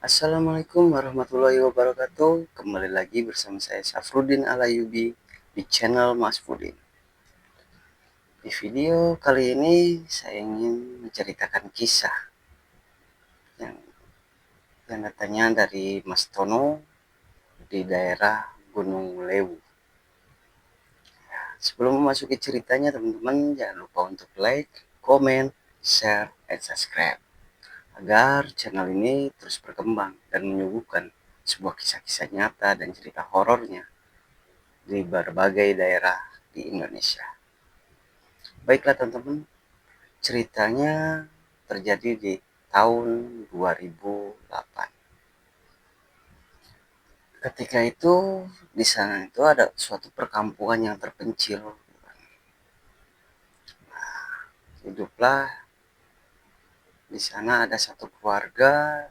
Assalamualaikum warahmatullahi wabarakatuh. Kembali lagi bersama saya Safruddin Alayubi di channel Mas Fudin. Di video kali ini saya ingin menceritakan kisah yang, datangnya dari Mas Tono di daerah Gunung Lewu. Sebelum memasuki ceritanya, teman-teman jangan lupa untuk like, comment, share, dan subscribe agar channel ini terus berkembang dan menyuguhkan sebuah kisah-kisah nyata dan cerita horornya di berbagai daerah di Indonesia. Baiklah teman-teman, ceritanya terjadi di tahun 2008. Ketika itu di sana itu ada suatu perkampungan yang terpencil. Hiduplah di sana ada satu keluarga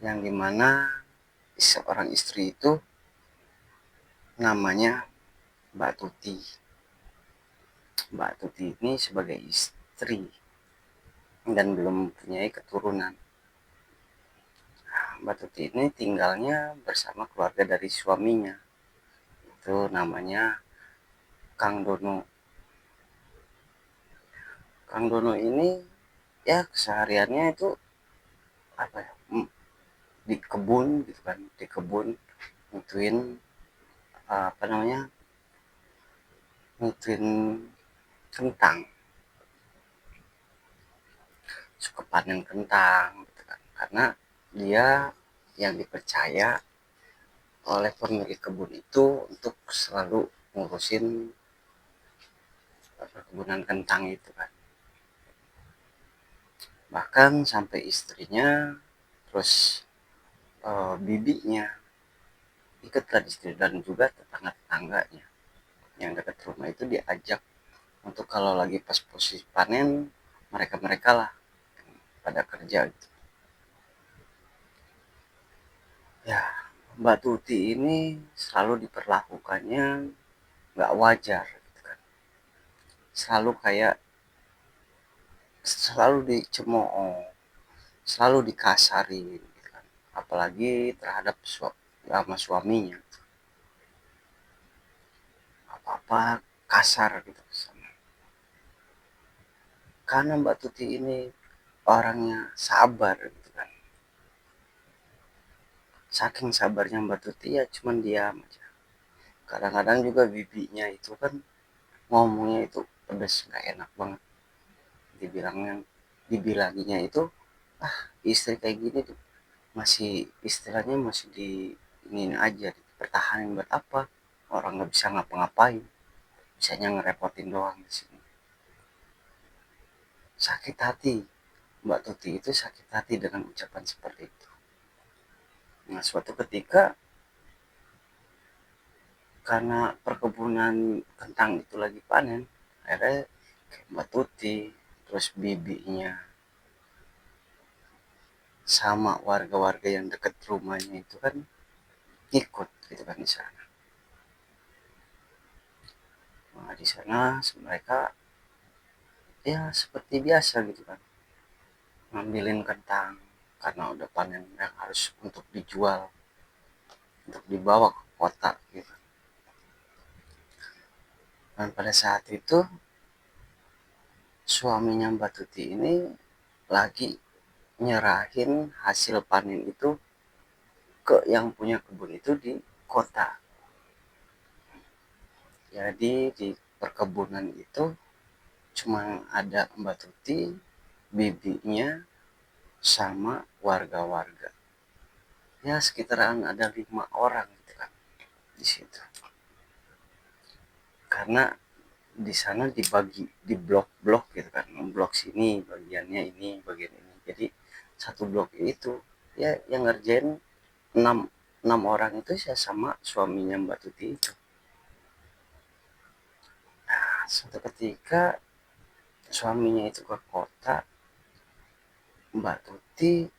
yang dimana seorang istri itu namanya Mbak Tuti. Mbak Tuti ini sebagai istri dan belum mempunyai keturunan. Mbak Tuti ini tinggalnya bersama keluarga dari suaminya. Itu namanya Kang Dono. Kang Dono ini ya kesehariannya itu apa ya? Di kebun gitu kan, di kebun ngituin apa namanya? Ngituin kentang. Suka panen kentang gitu kan. Karena dia yang dipercaya oleh pemilik kebun itu untuk selalu ngurusin perkebunan kentang itu kan. Bahkan sampai istrinya terus bibinya ikutlah di situ dan juga tetangga-tetangganya yang dekat rumah itu diajak untuk kalau lagi pas posisi panen mereka lah pada kerja gitu. Ya, Mbak Tuti ini selalu diperlakukannya nggak wajar gitu kan. Selalu kayak selalu dicemooh, selalu dikasari gitu kan. Apalagi terhadap sama suaminya. Apa-apa kasar gitu. Karena Mbak Tuti ini orangnya sabar gitu kan. Saking sabarnya Mbak Tuti ya cuman diam aja. Kadang-kadang juga bibinya itu kan ngomongnya itu pedes nggak enak banget. Dibilanginya itu istri kayak gini tuh masih istilahnya masih di ini aja dipertahanin buat apa, orang nggak bisa ngapa-ngapain, bisanya ngerepotin doang di sini. Sakit hati Mbak Tuti itu, sakit hati dengan ucapan seperti itu. Nah suatu ketika karena perkebunan kentang itu lagi panen, akhirnya Mbak Tuti terus bibinya sama warga-warga yang dekat rumahnya itu kan ikut gitu kan di sana. Nah di sana mereka ya seperti biasa gitu kan, ngambilin kentang karena udah panen yang harus untuk dijual, untuk dibawa ke kota gitu. Dan pada saat itu suaminya Mbak Tuti ini lagi nyerahin hasil panen itu ke yang punya kebun itu di kota. Jadi di perkebunan itu cuma ada Mbak Tuti, bibinya, sama warga-warga. Ya sekitaran ada 5 orang gitu kan di situ. Karena di sana dibagi di blok-blok gitu kan, blok sini bagiannya ini, bagian ini. Jadi satu blok itu ya yang ngerjain 6 6 orang itu saya sama suaminya Mbak Tuti itu. Nah, suatu ketika suaminya itu ke kota, Mbak Tuti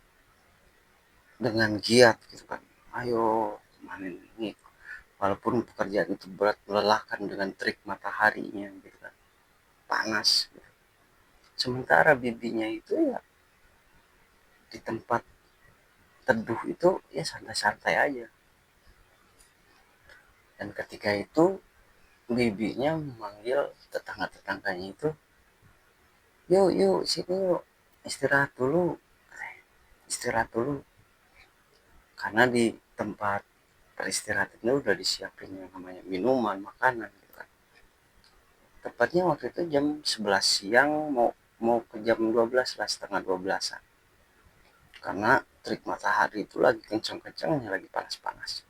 dengan giat gitu kan, ayo manin ini, walaupun pekerjaan itu berat melelahkan dengan terik mataharinya gitu kan, panas gitu. Sementara bibinya itu ya di tempat teduh itu ya santai-santai aja. Dan ketika itu bibinya memanggil tetangga-tetangganya itu, yuk yuk sini yuk, istirahat dulu, istirahat dulu. Karena di tempat beristirahat itu udah disiapin yang namanya minuman, makanan gitu kan. Tepatnya waktu itu jam 11 siang, mau mau ke jam 12 lah, setengah 12-an. Karena terik matahari itu lagi kencang-kencangnya, lagi panas-panas.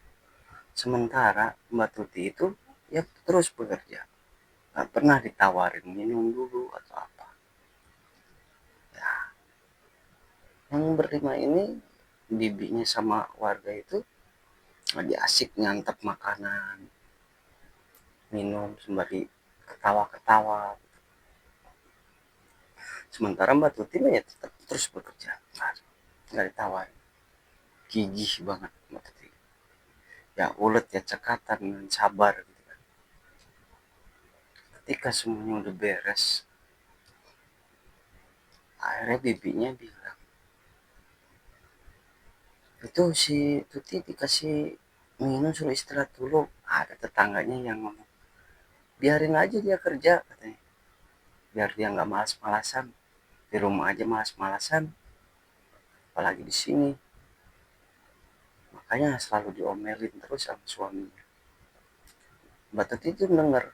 Sementara Mbak Tuti itu ya terus bekerja, nggak pernah ditawarin minum dulu atau apa. Ya, yang berlima ini, bibinya sama warga itu lagi asik nyantap makanan, minum sembari ketawa-ketawa. Sementara Mbak Tuti ya tetap terus bekerja, nggak ditawarin. Gigih banget Mbak Tuti. Ya ulet ya cekatan dan sabar gitu kan. Ketika semuanya udah beres, akhirnya bibinya bilang, itu si Tuti dikasih minum suruh istirahat dulu. Ada tetangganya yang ngomong, biarin aja dia kerja katanya, biar dia nggak malas-malasan, di rumah aja malas-malasan apalagi di sini. Makanya selalu diomelin terus sama suaminya. Mbak Tuti itu denger,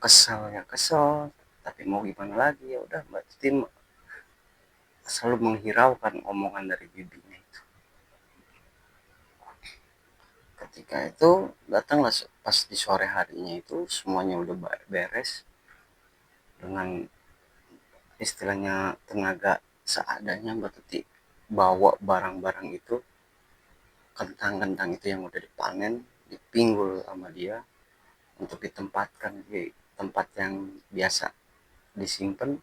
kesel ya kesel, tapi mau gimana lagi, ya udah Mbak Tuti selalu menghiraukan omongan dari bibinya itu. Ketika itu datanglah pas di sore harinya itu semuanya udah beres, dengan istilahnya tenaga seadanya Mbak Tuti bawa barang-barang itu, kentang-kentang itu yang udah dipanen, dipinggul sama dia untuk ditempatkan di tempat yang biasa disimpan,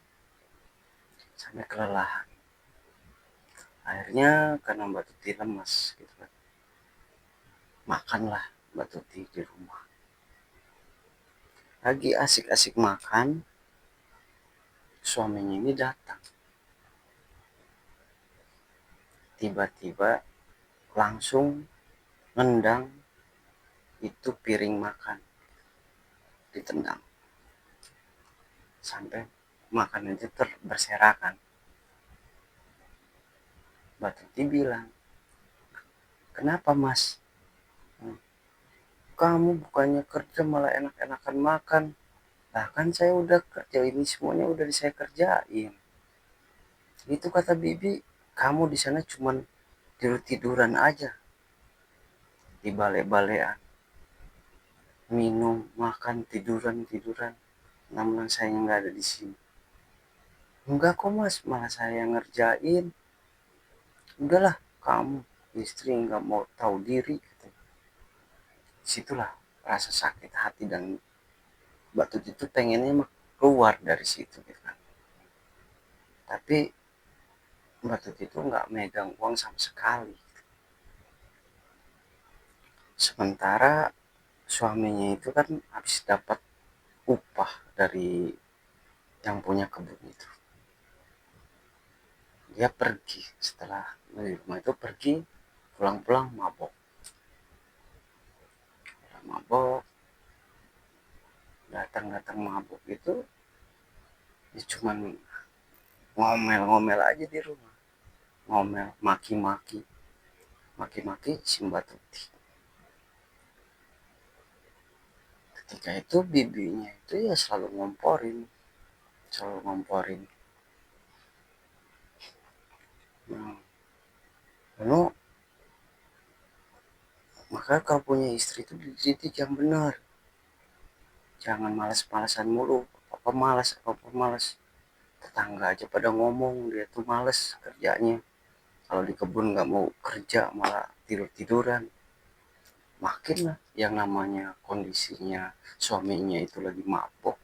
sampai kelelahan. Akhirnya karena Mbak Tuti lemas gitu kan, makanlah Mbak Tuti di rumah. Lagi asik-asik makan, suaminya ini datang. Tiba-tiba langsung nendang itu piring makan, ditendang sampai makanan itu berserakan. Mbak Tuti bilang, kenapa mas, kamu bukannya kerja malah enak-enakan makan. Lah kan saya udah kerja, ini semuanya udah saya kerjain. Itu kata bibi, kamu di sana cuman tidur-tiduran aja, di balai-balaian, minum, makan, tiduran-tiduran. Namun saya nggak ada di sini. Enggak kok mas, malah saya yang ngerjain. Udahlah, kamu istri nggak mau tahu diri. Situlah rasa sakit hati dan Mbak Tuti itu pengennya keluar dari situ gitu kan. Tapi Mbak Tuti itu nggak megang uang sama sekali. Sementara suaminya itu kan habis dapat upah dari yang punya kebun itu. Dia pergi setelah dari rumah itu, pergi pulang-pulang mabok. Mabok, datang-datang mabok itu ya cuman ngomel-ngomel aja di rumah. Ngomel, maki-maki, maki-maki si Mbak Tuti. Ketika itu bibinya itu ya selalu ngomporin, selalu ngomporin. Nah, lalu maka kalau punya istri itu dididik yang benar. Jangan malas-malasan mulu. Apa malas, apa malas. Tetangga aja pada ngomong dia tuh males kerjanya. Kalau di kebun nggak mau kerja malah tidur-tiduran. Makin lah yang namanya kondisinya suaminya itu lagi mabok.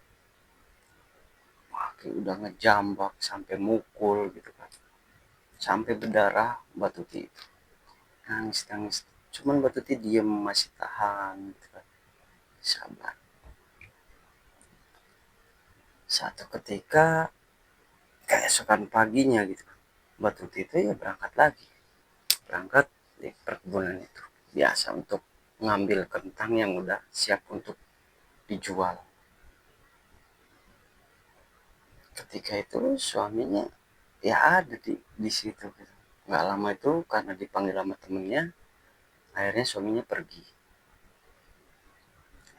Makin udah ngejambak sampai mukul gitu kan. Sampai berdarah Mbak Tuti itu. Nangis-nangis. Cuman Mbak Tuti diem masih tahan gitu kan. Sabar. Satu ketika keesokan paginya gitu, Mbak Tuti itu ya berangkat lagi berangkat di perkebunan itu biasa untuk ngambil kentang yang udah siap untuk dijual. Ketika itu suaminya ya ada di situ gitu. Nggak lama itu karena dipanggil sama temennya, akhirnya suaminya pergi.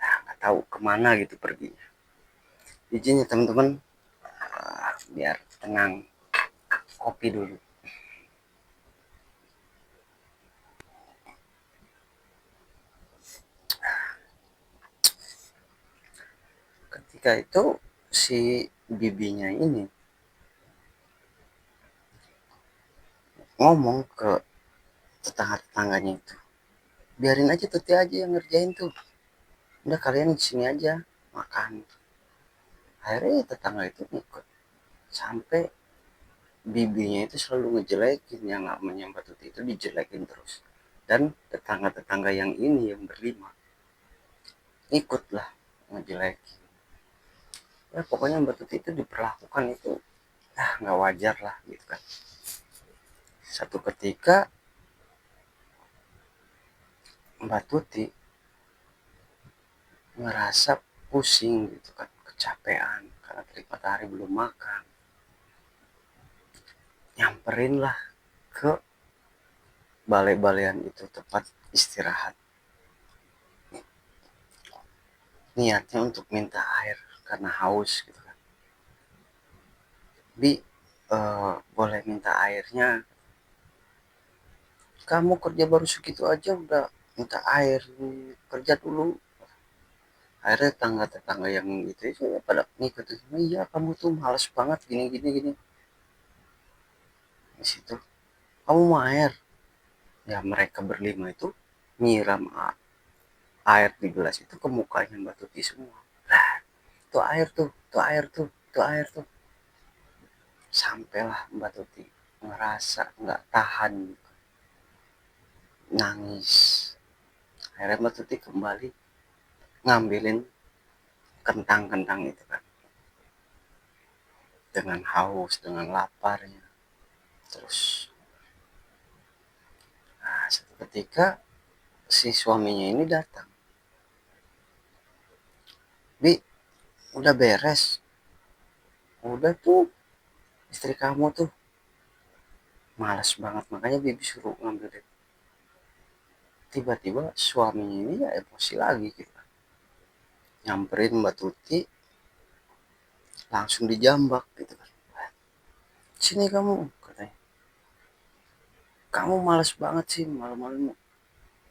Nah, nggak tahu kemana gitu perginya. Izin ya teman-teman, biar tenang, kopi dulu. Ketika itu si bibinya ini ngomong ke tetangga-tetangganya itu, biarin aja Tuti aja yang ngerjain tuh, udah kalian di sini aja makan. Akhirnya tetangga itu ikut, sampai bibinya itu selalu ngejelekin yang namanya Mbak Tuti itu, dijelekin terus. Dan tetangga-tetangga yang ini yang berlima ikutlah ngejelekin. Ya pokoknya Mbak Tuti itu diperlakukan itu nggak wajar lah gitu kan. Satu ketika Mbak Tuti ngerasa pusing gitu kan, kecapean karena terik matahari belum makan. Nyamperin lah ke balai-balaian itu, tempat istirahat. Niatnya untuk minta air karena haus gitu kan. Bi, boleh minta airnya? Kamu kerja baru segitu aja udah minta air, kerja dulu. Akhirnya tetangga-tetangga yang itu ya pada ngikut, iya kamu tuh males banget gini gini gini. Di situ, kamu mau air? Ya mereka berlima itu nyiram air di gelas itu ke mukanya Mbak Tuti semua. Lah, tuh air tuh, tuh air tuh, tuh air tuh. Sampailah Mbak Tuti ngerasa nggak tahan, nangis. Akhirnya Mbak Tuti kembali ngambilin kentang-kentang itu kan, dengan haus, dengan laparnya. Terus satu ketika si suaminya ini datang, Bi, udah beres, udah tuh istri kamu tuh malas banget, makanya bibi suruh ngambil deh. Tiba-tiba suaminya ini ya emosi lagi gitu, nyamperin Mbak Tuti, langsung dijambak gitu kan. Sini kamu, katanya, kamu malas banget sih malam-malam,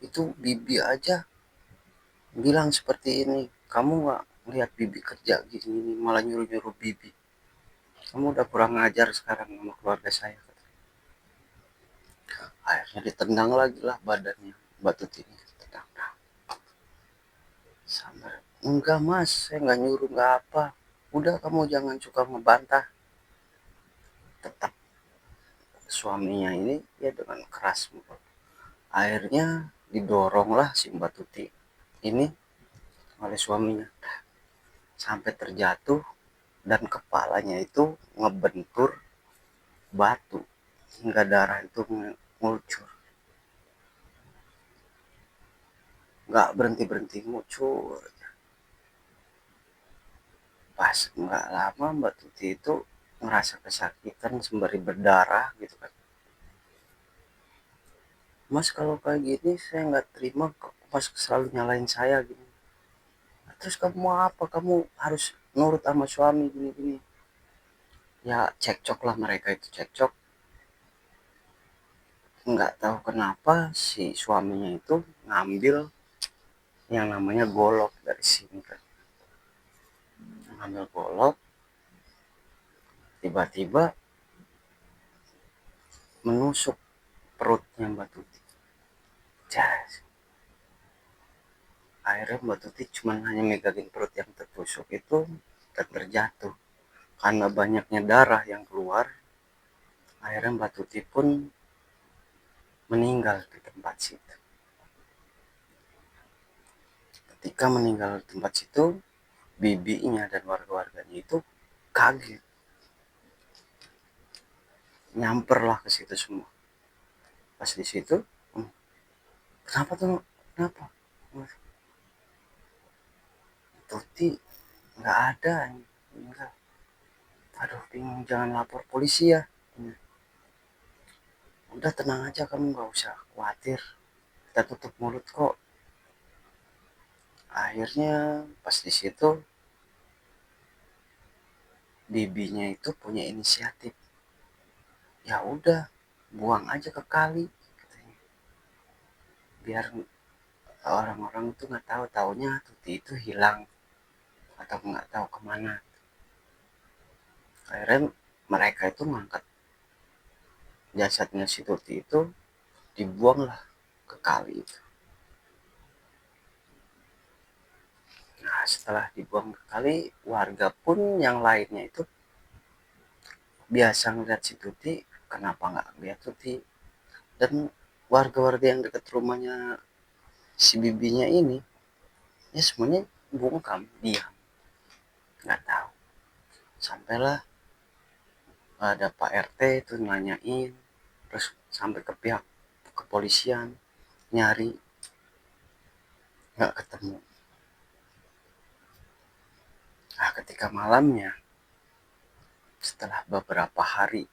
itu bibi aja bilang seperti ini, kamu nggak lihat bibi kerja gini, malah nyuruh-nyuruh bibi, kamu udah kurang ngajar sekarang sama keluarga saya. Akhirnya ditendang lagi lah badannya Mbak Tuti ini, tendang sampai, enggak mas, saya nggak nyuruh, nggak apa, udah kamu jangan suka ngebantah. Tetap suaminya ini ya dengan keras, akhirnya didoronglah si Mbak Tuti ini oleh suaminya sampai terjatuh, dan kepalanya itu ngebentur batu hingga darah itu ngucur, nggak berhenti berhenti ngucur. Pas nggak lama Mbak Tuti itu ngerasa kesakitan sembari berdarah gitu kan. Mas kalau kayak gini saya nggak terima kok, mas selalu nyalain saya gini. Terus kamu mau apa, kamu harus nurut sama suami gini gini. Ya cekcok lah, mereka itu cekcok. Nggak tahu kenapa si suaminya itu ngambil yang namanya golok dari sini kan, ngambil golok, tiba-tiba menusuk perutnya Mbak Tuti. Jas. Akhirnya Mbak Tuti cuma hanya megangin perut yang tertusuk itu dan terjatuh. Karena banyaknya darah yang keluar, akhirnya Mbak Tuti pun meninggal di tempat situ. Ketika meninggal di tempat situ, bibinya dan warga-warganya itu kaget. Nyamperlah ke situ semua. Pas di situ, kenapa tuh, kenapa? Tuti nggak ada, enggak. Aduh bingung, jangan lapor polisi ya. Udah tenang aja, kamu nggak usah khawatir, kita tutup mulut kok. Akhirnya pas di situ bibinya itu punya inisiatif, ya udah buang aja ke kali katanya, biar orang-orang itu nggak tahu, taunya Tuti itu hilang atau nggak tahu kemana. Akhirnya mereka itu ngangkat jasadnya si Tuti itu, dibuanglah ke kali itu. Nah setelah dibuang ke kali, warga pun yang lainnya itu biasa ngeliat si Tuti, kenapa nggak ngeliat Tuti. Dan warga-warga yang dekat rumahnya si bibinya ini, ya semuanya bungkam, diam, nggak tahu. Sampailah ada Pak RT itu nanyain, terus sampai ke pihak kepolisian, nyari, nggak ketemu. Nah ketika malamnya, setelah beberapa hari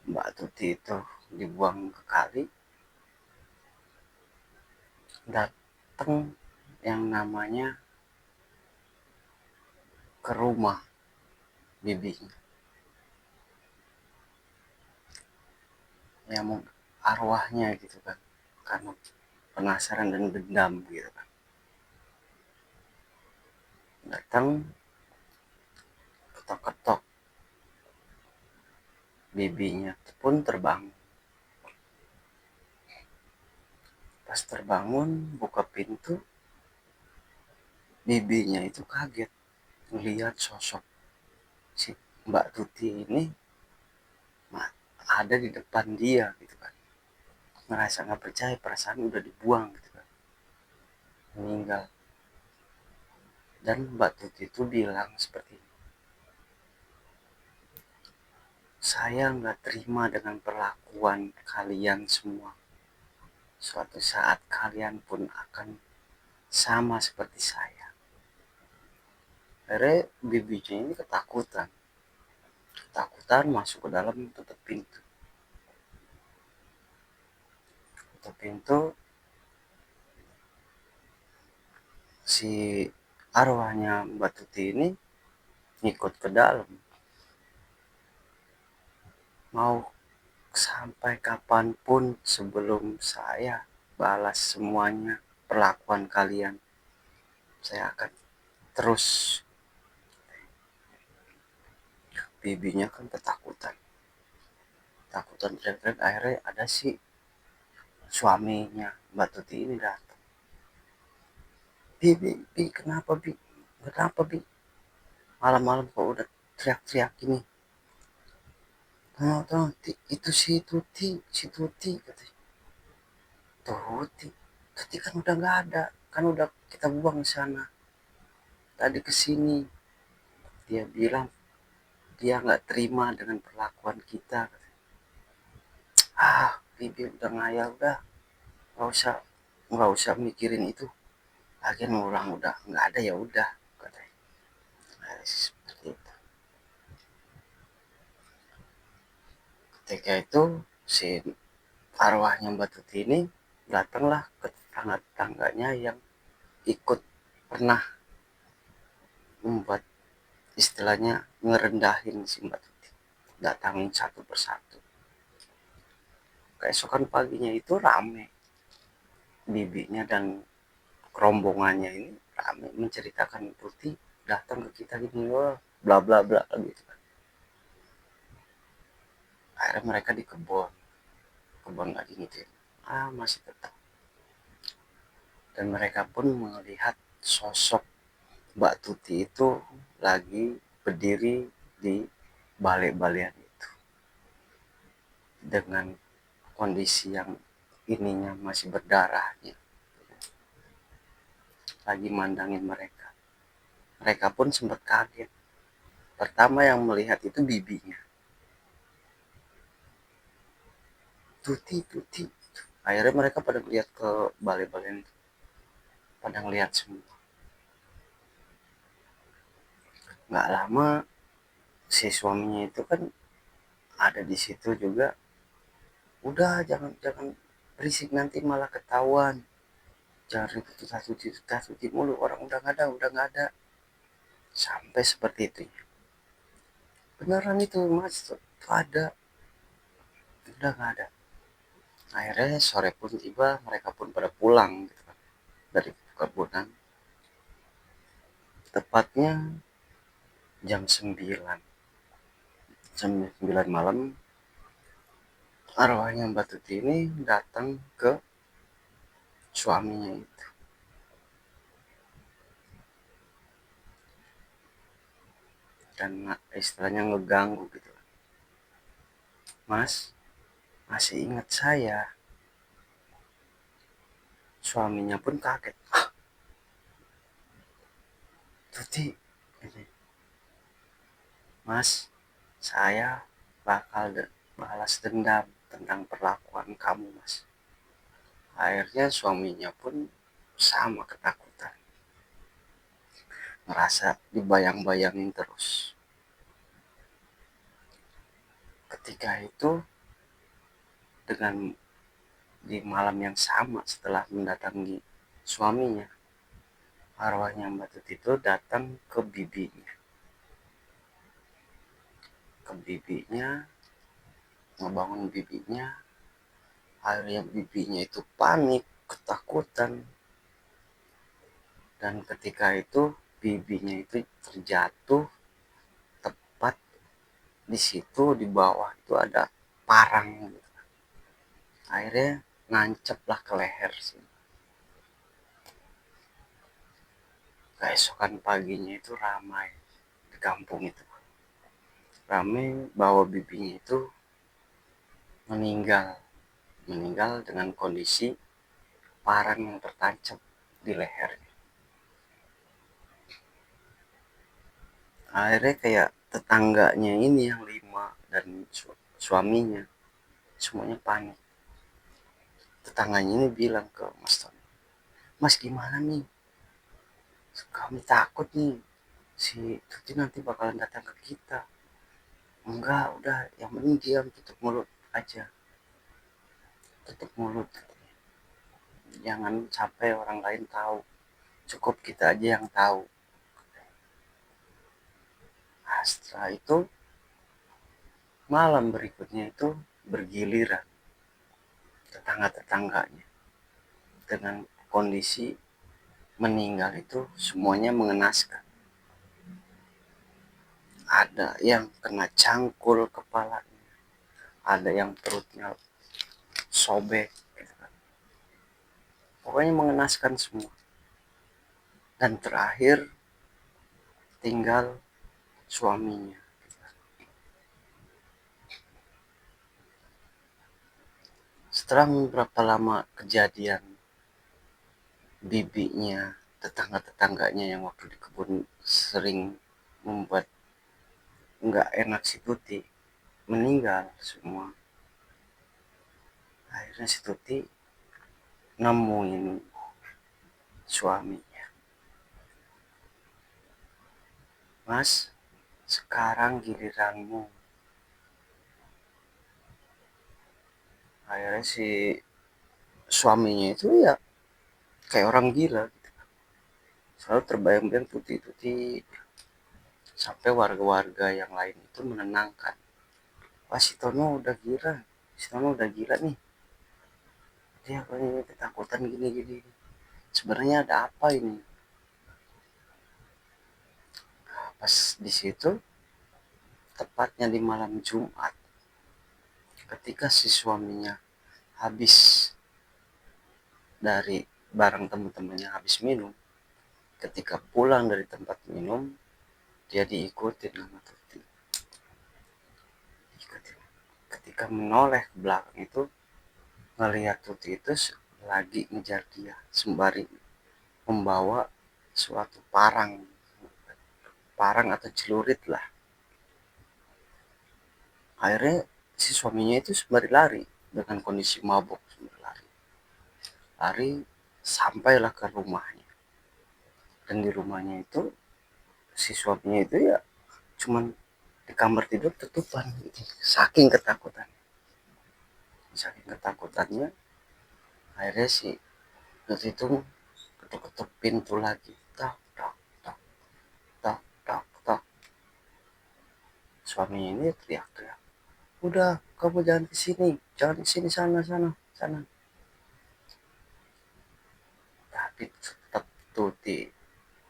Mbak Tuti itu dibuang ke kali, datang yang namanya ke rumah bibinya. Ya mau arwahnya gitu kan, karena penasaran dan dendam gitu kan. Datang, ketok-ketok, bibinya pun terbangun. Pas terbangun, buka pintu, bibinya itu kaget melihat sosok si Mbak Tuti ini ada di depan dia gitu kan. Ngerasa nggak percaya, perasaan udah dibuang gitu kan, meninggal. Dan Mbak Tuti itu bilang seperti ini, saya nggak terima dengan perlakuan kalian semua. Suatu saat kalian pun akan sama seperti saya. Akhirnya bibinya ini ketakutan. Ketakutan masuk ke dalam, tutup pintu. Tutup pintu, si arwahnya Mbak Tuti ini ngikut ke dalam. Mau sampai kapanpun sebelum saya balas semuanya perlakuan kalian, saya akan terus. Bibinya kan ketakutan, takutan teriak-teriak. Akhirnya ada si suaminya Mbak Tuti ini datang. Bi, kenapa bi, kenapa bi, malam-malam kok udah teriak-teriak ini. Tahu itu si Tuti, si Tuti katanya. Tuti, Tuti kan udah nggak ada, kan udah kita buang di sana. Tadi kesini, dia bilang dia nggak terima dengan perlakuan kita. Ah, bibi udah ngayal, udah nggak usah mikirin itu. Lagian orang udah nggak ada, ya udah katanya. Nah, seperti itu. Ketika itu si arwahnya Mbak Tuti ini datanglah ke tetangga-tetangganya yang ikut pernah membuat, istilahnya ngerendahin si Mbak Tuti. Datangin satu persatu. Keesokan paginya itu rame, bibinya dan rombongannya ini rame menceritakan Tuti datang ke kita gini, wah bla bla bla gitu kan. Akhirnya mereka di kebun lagi gitu ya. Masih tetap. Dan mereka pun melihat sosok Mbak Tuti itu lagi berdiri di balik-balian itu dengan kondisi yang ininya masih berdarahnya, lagi mandangin mereka. Mereka pun sempat kaget. Pertama yang melihat itu bibinya. Tuti, Tuti. Akhirnya mereka pada lihat ke balai-balai itu, pada ngeliat semua. Nggak lama si suaminya itu kan ada di situ juga. Udah, jangan jangan berisik nanti malah ketahuan. Jangan ribut tuti mulu, orang udah nggak ada. Sampai seperti itu. Beneran itu mas, tuh ada, udah nggak ada. Akhirnya sore pun tiba, mereka pun pada pulang gitu kan, dari perkebunan. Tepatnya jam 9 malam, arwahnya Mbak Tuti ini datang ke suaminya itu, dan istilahnya ngeganggu gitu. Mas, masih ingat saya? Suaminya pun kaget. Ah, Tuti, ini, Mas, saya bakal balas dendam tentang perlakuan kamu, Mas. Akhirnya suaminya pun sama ketakutan, ngerasa dibayang-bayangin terus. Ketika itu, dengan di malam yang sama setelah mendatangi suaminya, arwahnya Mbak Tuti itu datang ke bibinya. Ke bibinya, ngebangun bibinya. Akhirnya bibinya itu panik, ketakutan. Dan ketika itu bibinya itu terjatuh tepat di situ, di bawah itu ada parang gitu. Akhirnya nancep lah ke leher sih. Keesokan paginya itu ramai di kampung itu, ramai bahwa bibinya itu meninggal, meninggal dengan kondisi parang yang tertancap di lehernya. Akhirnya kayak tetangganya ini yang 5 dan suaminya semuanya panik. Tetangganya ini bilang ke Mas Tony, Mas gimana nih, kami takut nih si Tuti nanti bakalan datang ke kita. Enggak, udah, yang penting diam, tutup mulut aja, tutup mulut, jangan sampai orang lain tahu, cukup kita aja yang tahu. Nah, setelah itu malam berikutnya itu bergiliran tetangga-tetangganya dengan kondisi meninggal itu semuanya mengenaskan. Ada yang kena cangkul kepalanya, ada yang perutnya sobek gitu kan. Pokoknya mengenaskan semua. Dan terakhir tinggal suaminya. Setelah beberapa lama kejadian, bibinya, tetangga-tetangganya yang waktu di kebun sering membuat nggak enak si Tuti, meninggal semua. Akhirnya si Tuti nemuin suaminya. Mas, sekarang giliranmu. Akhirnya si suaminya itu ya kayak orang gila gitu. Selalu terbayang-bayang Tuti. Sampai warga-warga yang lain itu menenangkan. Wah, si Tono udah gila. Si Tono udah gila nih. Dia kayaknya ketakutan gini-gini. Sebenarnya ada apa ini? Pas di situ, tepatnya di malam Jumat, ketika si suaminya habis dari bareng teman-temannya habis minum, ketika pulang dari tempat minum, dia diikutin sama Tuti. Ketika menoleh ke belakang itu, ngelihat Tuti itu lagi ngejar dia, sembari membawa suatu parang, parang atau celurit lah. Akhirnya si suaminya itu sembari lari, dengan kondisi mabuk lari. Lari sampailah ke rumahnya. Dan di rumahnya itu si suaminya itu ya cuman di kamar tidur tutupan gitu. Saking ketakutannya akhirnya si Dut itu ketuk-ketuk pintu lagi, tak tak tak tak tak tak. Suaminya ini teriak-teriak, udah kamu jangan kesini, jangan kesini, sana sana sana. Tapi tetap Tuti,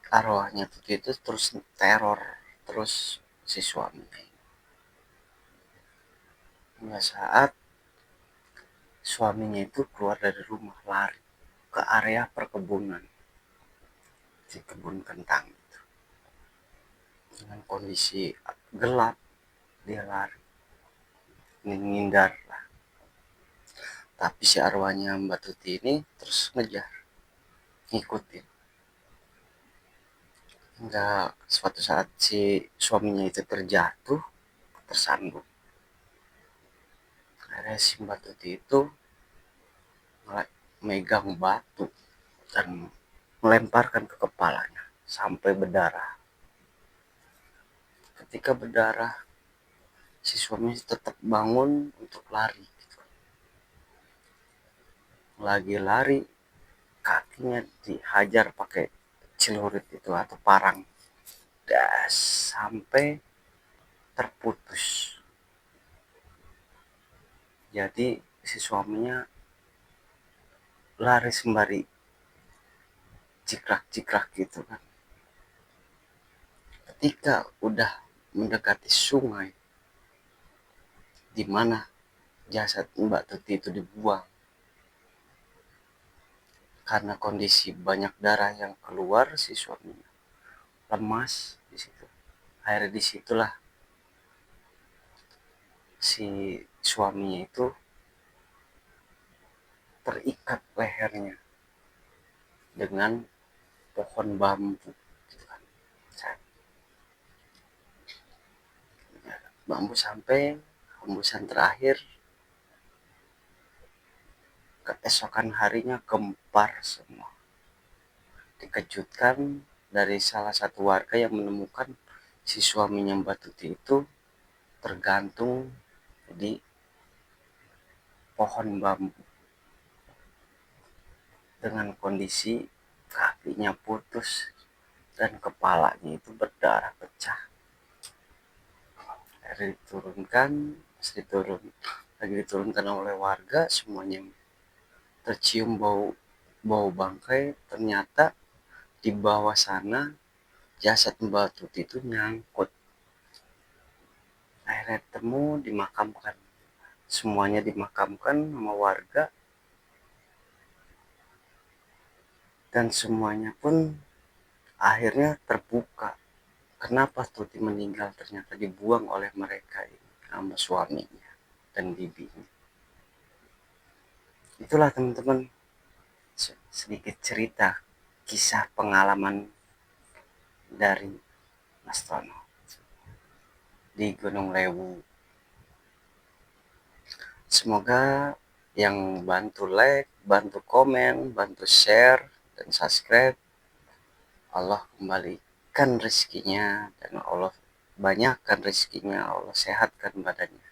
arwahnya Tuti itu terus teror terus si suaminya ini. Hingga saat suaminya itu keluar dari rumah, lari ke area perkebunan, di kebun kentang itu. Dengan kondisi gelap dia lari menghindar lah. Tapi si arwahnya Mbak Tuti ini terus ngejar, ngikutin. Hingga suatu saat si suaminya itu terjatuh, tersandung. Akhirnya si Mbak Tuti itu megang batu dan melemparkan ke kepalanya sampai berdarah. Ketika berdarah, si suami tetap bangun untuk lari. Lagi lari, kakinya dihajar pakai celurit itu atau parang. Das, sampai terputus. Jadi si suaminya lari sembari cikrak-cikrak gitu kan. Ketika udah mendekati sungai di mana jasad Mbak Tuti itu dibuang, karena kondisi banyak darah yang keluar, si suaminya lemas di situ. Akhirnya disitulah si suaminya itu terikat lehernya dengan pohon bambu gitu kan. Bambu sampai hembusan terakhir. Keesokan harinya gempar semua. Dikejutkan dari salah satu warga yang menemukan si suaminya Mbak Tuti itu tergantung di pohon bambu dengan kondisi kakinya putus dan kepalanya itu berdarah pecah. Akhirnya diturunkan oleh warga, semuanya tercium bau bangkai. Ternyata di bawah sana jasad Mbak Tuti itu nyangkut. Akhirnya temu, dimakamkan. Semuanya dimakamkan sama warga. Dan semuanya pun akhirnya terbuka. Kenapa Tuti meninggal, ternyata dibuang oleh mereka ini sama suaminya dan bibinya. Itulah teman-teman sedikit cerita kisah pengalaman dari Mas Tono di Gunung Lewu. Semoga yang bantu like, bantu komen, bantu share, dan subscribe, Allah kembalikan rezekinya, dan Allah banyakkan rezekinya, Allah sehatkan badannya.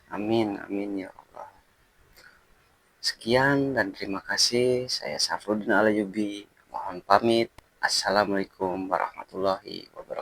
Amin, amin ya Allah. Sekian dan terima kasih. Saya Safruddin Alayubi. Mohon pamit. Assalamualaikum warahmatullahi wabarakatuh.